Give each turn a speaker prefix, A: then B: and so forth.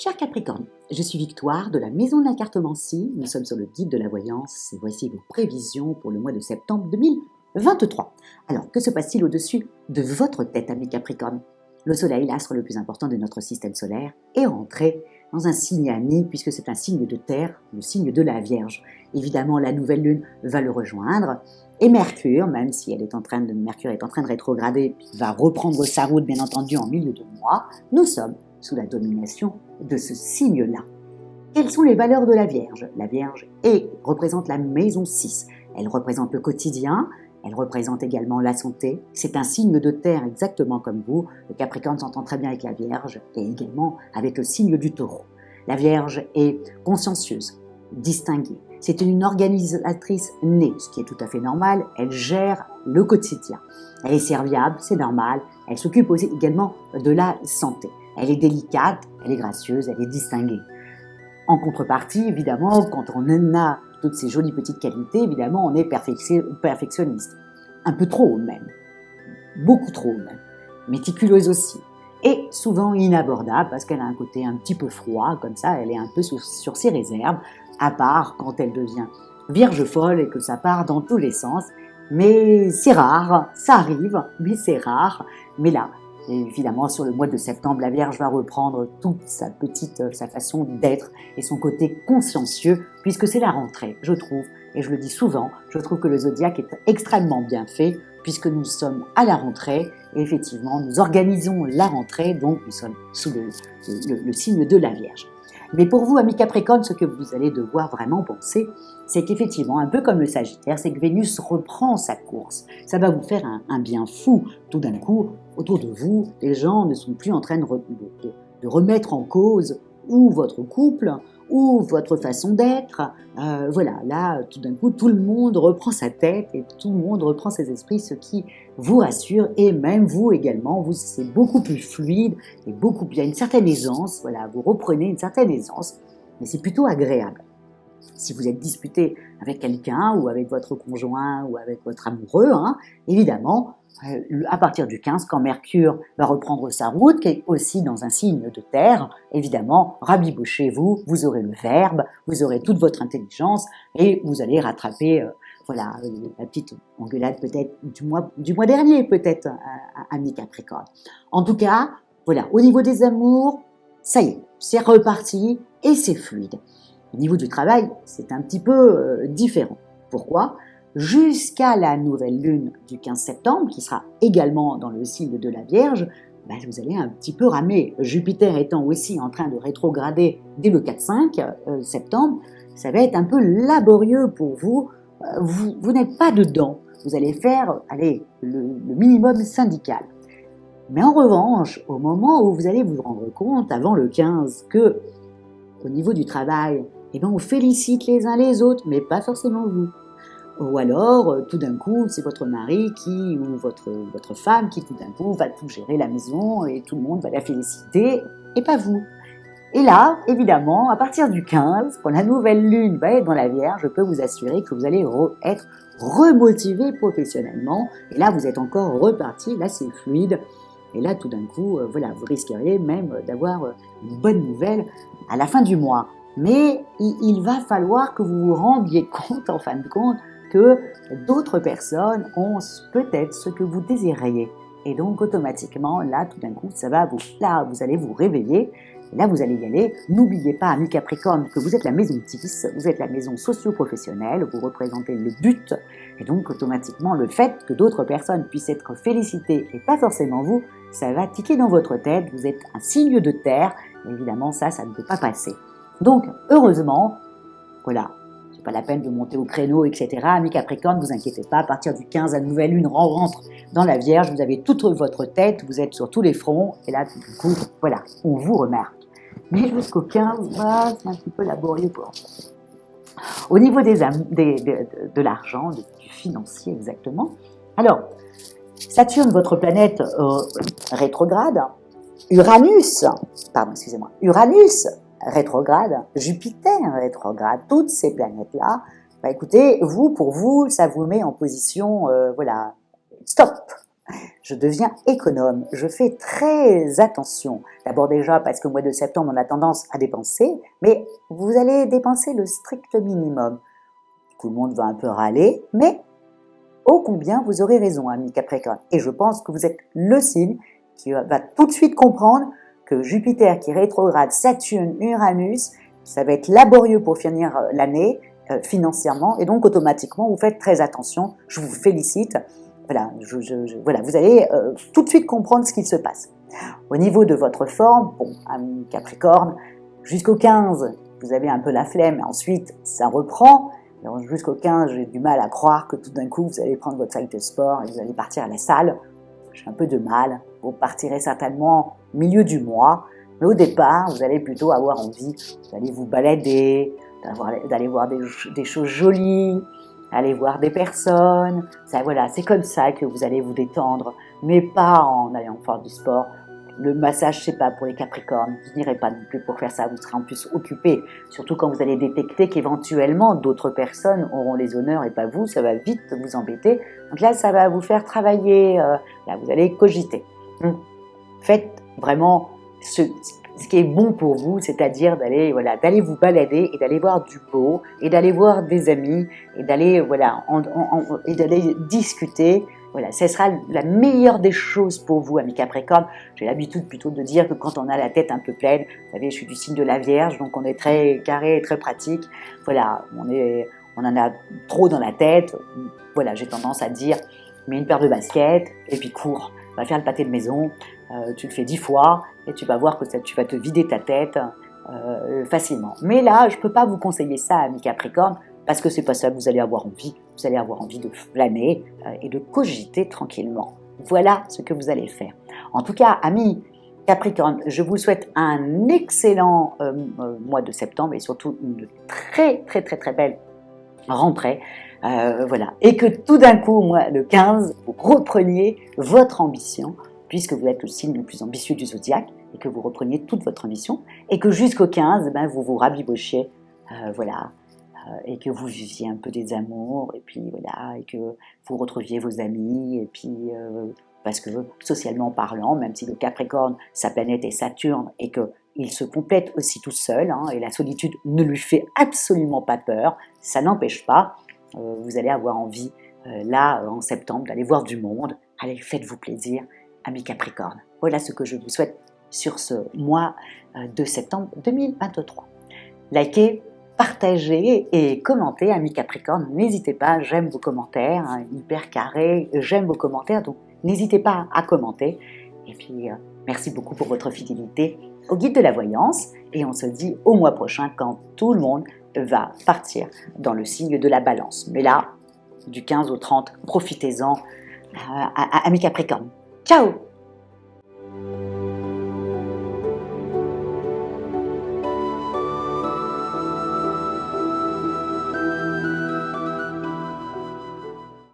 A: Cher Capricorne, je suis Victoire de la Maison de la Cartomancie. Nous sommes sur le guide de la voyance et voici vos prévisions pour le mois de septembre 2023. Alors, que se passe-t-il au-dessus de votre tête, amis Capricorne? Le Soleil, l'astre le plus important de notre système solaire, est rentré dans un signe ami puisque c'est un signe de terre, le signe de la Vierge. Évidemment, la nouvelle lune va le rejoindre et Mercure, même si Mercure est en train de rétrograder, va reprendre sa route bien entendu en milieu de mois, nous sommes sous la domination de ce signe-là. Quelles sont les valeurs de la Vierge? La Vierge représente la maison 6. Elle représente le quotidien, elle représente également la santé. C'est un signe de terre exactement comme vous. Le Capricorne s'entend très bien avec la Vierge et également avec le signe du Taureau. La Vierge est consciencieuse, distinguée. C'est une organisatrice née, ce qui est tout à fait normal. Elle gère le quotidien. Elle est serviable, c'est normal. Elle s'occupe aussi également de la santé. Elle est délicate, elle est gracieuse, elle est distinguée. En contrepartie, évidemment, quand on a toutes ces jolies petites qualités, évidemment, on est perfectionniste. Un peu trop même. Beaucoup trop même. Méticuleuse aussi. Et souvent inabordable parce qu'elle a un côté un petit peu froid, comme ça, elle est un peu sur ses réserves, à part quand elle devient vierge folle et que ça part dans tous les sens. Mais c'est rare, ça arrive, mais c'est rare. Mais là, évidemment, sur le mois de septembre, la Vierge va reprendre toute sa façon d'être et son côté consciencieux, puisque c'est la rentrée, je trouve, et je le dis souvent, je trouve que le zodiaque est extrêmement bien fait, puisque nous sommes à la rentrée, et effectivement, nous organisons la rentrée, donc nous sommes sous le signe de la Vierge. Mais pour vous, amis Capricorne, ce que vous allez devoir vraiment penser, c'est qu'effectivement, un peu comme le Sagittaire, c'est que Vénus reprend sa course. Ça va vous faire un bien fou. Tout d'un coup, autour de vous, les gens ne sont plus en train de remettre en cause ou votre couple, ou votre façon d'être. Voilà, là, tout d'un coup, tout le monde reprend sa tête et tout le monde reprend ses esprits, ce qui vous rassure, et même vous également, c'est beaucoup plus fluide, et il y a une certaine aisance, voilà, vous reprenez une certaine aisance, mais c'est plutôt agréable. Si vous êtes disputé avec quelqu'un, ou avec votre conjoint, ou avec votre amoureux, évidemment, à partir du 15, quand Mercure va reprendre sa route, qui est aussi dans un signe de terre, évidemment, rabibochez-vous, vous aurez le verbe, vous aurez toute votre intelligence, et vous allez rattraper la petite engueulade peut-être du mois dernier, peut-être, ami Capricorne. En tout cas, voilà, au niveau des amours, ça y est, c'est reparti, et c'est fluide. Au niveau du travail, c'est un petit peu différent. Pourquoi ? Jusqu'à la nouvelle lune du 15 septembre, qui sera également dans le signe de la Vierge, vous allez un petit peu ramer. Jupiter étant aussi en train de rétrograder dès le 4-5 septembre, ça va être un peu laborieux pour vous. Vous n'êtes pas dedans. Vous allez faire le minimum syndical. Mais en revanche, au moment où vous allez vous rendre compte, avant le 15, que au niveau du travail, on félicite les uns les autres, mais pas forcément vous. Ou alors, tout d'un coup, c'est votre mari ou votre femme qui, tout d'un coup, va tout gérer la maison et tout le monde va la féliciter, et pas vous. Et là, évidemment, à partir du 15, quand la nouvelle lune va être dans la Vierge, je peux vous assurer que vous allez être remotivé professionnellement. Et là, vous êtes encore reparti, là, c'est fluide. Et là, tout d'un coup, vous risqueriez même d'avoir une bonne nouvelle à la fin du mois. Mais il va falloir que vous vous rendiez compte, en fin de compte, que d'autres personnes ont peut-être ce que vous désiriez. Et donc, automatiquement, là, tout d'un coup, vous allez vous réveiller. Et là, vous allez y aller. N'oubliez pas, amis Capricorne, que vous êtes la maison 10, vous êtes la maison socio-professionnelle, vous représentez le but. Et donc, automatiquement, le fait que d'autres personnes puissent être félicitées et pas forcément vous, ça va tiquer dans votre tête. Vous êtes un signe de terre. Et évidemment, ça ne peut pas passer. Donc, heureusement, voilà, c'est pas la peine de monter au créneau, etc. Amis Capricorne, ne vous inquiétez pas, à partir du 15, la nouvelle lune rentre dans la Vierge, vous avez toute votre tête, vous êtes sur tous les fronts, et là, du coup, voilà, on vous remarque. Mais jusqu'au 15, c'est un petit peu laborieux pour vous. Au niveau de l'argent, du financier exactement, alors, Saturne, votre planète rétrograde, Uranus rétrograde, Jupiter rétrograde, toutes ces planètes-là, écoutez, pour vous, ça vous met en position, stop, Je deviens économe, je fais très attention. D'abord déjà parce qu'au mois de septembre, on a tendance à dépenser, mais vous allez dépenser le strict minimum. Tout le monde va un peu râler, mais ô combien vous aurez raison, ami Capricorne. Et je pense que vous êtes le signe qui va tout de suite comprendre que Jupiter qui rétrograde Saturne, Uranus, ça va être laborieux pour finir l'année financièrement, et donc automatiquement vous faites très attention. Je vous félicite. Voilà, voilà, vous allez tout de suite comprendre ce qu'il se passe. Au niveau de votre forme, bon, ami Capricorne, jusqu'au 15, vous avez un peu la flemme, et ensuite ça reprend. Jusqu'au 15, j'ai du mal à croire que tout d'un coup, vous allez prendre votre sac de sport et vous allez partir à la salle. J'ai un peu de mal. Vous partirez certainement au milieu du mois. Mais au départ, vous allez plutôt avoir envie d'aller vous balader, d'aller voir des choses jolies, aller voir des personnes. Ça, voilà, c'est comme ça que vous allez vous détendre, mais pas en allant faire du sport. Le massage, c'est pas pour les Capricornes. Vous n'irez pas non plus pour faire ça. Vous serez en plus occupé. Surtout quand vous allez détecter qu'éventuellement d'autres personnes auront les honneurs et pas vous. Ça va vite vous embêter. Donc là, ça va vous faire travailler. Là, vous allez cogiter. Faites vraiment ce qui est bon pour vous, c'est-à-dire d'aller vous balader et d'aller voir du beau et d'aller voir des amis et d'aller d'aller discuter. Voilà, ce sera la meilleure des choses pour vous, amis Capricorne. J'ai l'habitude plutôt de dire que quand on a la tête un peu pleine, vous savez, je suis du signe de la Vierge, donc on est très carré et très pratique. Voilà, on en a trop dans la tête. Voilà, j'ai tendance à dire, mets une paire de baskets et puis cours. Va faire le pâté de maison, tu le fais 10 fois et tu vas voir que tu vas te vider ta tête facilement. Mais là, je ne peux pas vous conseiller ça, amis Capricorne, parce que c'est pas ça que vous allez avoir envie. Vous allez avoir envie de flâner et de cogiter tranquillement. Voilà ce que vous allez faire. En tout cas, amis Capricorne, je vous souhaite un excellent mois de septembre et surtout une très belle rentrée. Voilà. Et que tout d'un coup, moi, le 15, vous repreniez votre ambition, puisque vous êtes le signe le plus ambitieux du zodiaque, et que vous repreniez toute votre ambition, et que jusqu'au 15, vous vous rabibochiez, et que vous viviez un peu des amours, et puis voilà, et que vous retrouviez vos amis, et puis parce que socialement parlant, même si le Capricorne, sa planète est Saturne, et que il se complète aussi tout seul, et la solitude ne lui fait absolument pas peur, ça n'empêche pas, vous allez avoir envie, là, en septembre, d'aller voir du monde. Allez, faites-vous plaisir, amis Capricorne. Voilà ce que je vous souhaite sur ce mois de septembre 2023. Likez, partagez et commentez, amis Capricorne. N'hésitez pas, j'aime vos commentaires, hyper carrés, j'aime vos commentaires, donc n'hésitez pas à commenter. Et puis, merci beaucoup pour votre fidélité au guide de la voyance. Et on se dit au mois prochain quand tout le monde va partir dans le signe de la balance. Mais là, du 15 au 30, profitez-en, amis Capricorne. Ciao!